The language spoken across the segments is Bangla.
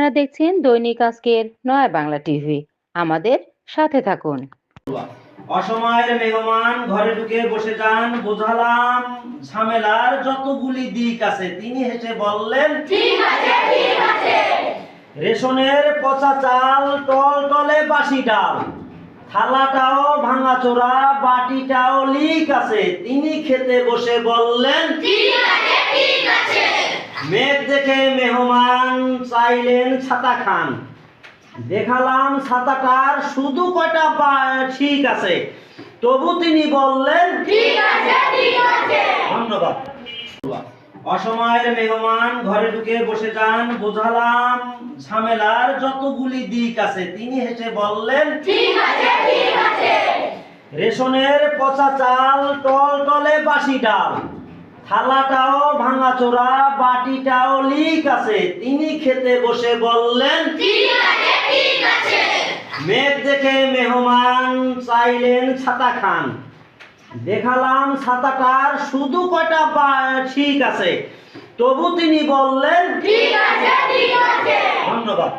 আপনারা দেখছেন দৈনিক আজকের নয়া বাংলা টিভি। আমাদের সাথে থাকুন। অসময়ের মেহমান ঘরে ঢুকে বসে যান, বোঝালাম ঝামেলার যতগুলি দিক আছে। তিনি হেসে বললেন, ঠিক আছে ঠিক আছে। রেশনের পচা চাল, টলটলে বাসি ডাল, থালাটাও ভাঙাচোরা, বাটিটাও লিক আছে। তিনি খেতে বসে বললেন, ঠিক আছে ঠিক আছে। মেঘ দেখে মেহমান চাইলেন ছাতা খান, দেখালাম ছাতাটার শুধু কয়টা ঠিক আছে, তবু তিনি বললেন, ঠিক আছে ঠিক আছে। ধন্যবাদ। অসময়ের মেহমান ঘরে ঢুকে বসে যান, বোঝালাম ঝামেলার যতগুলি দিক আছে। তিনি হেসে বললেন, ঠিক আছে ঠিক আছে। রেশনের পচা চাল, টলটলে বাসি ডাল, থালাটাও ভাঙাচোরা, বাটিটাও লিক আছে। তিনি খেতে বসে বললেন, ঠিক আছে ঠিক আছে। মেঘ দেখে মেহমান চাইলেন ছাতা খান, দেখালাম ছাতাটার শুধু কয়টা ঠিক আছে, তবু তিনি বললেন, ঠিক আছে ঠিক আছে। ধন্যবাদ।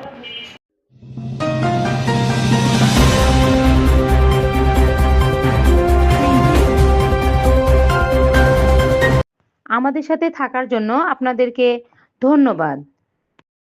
আমাদের সাথে থাকার জন্য আপনাদেরকে ধন্যবাদ।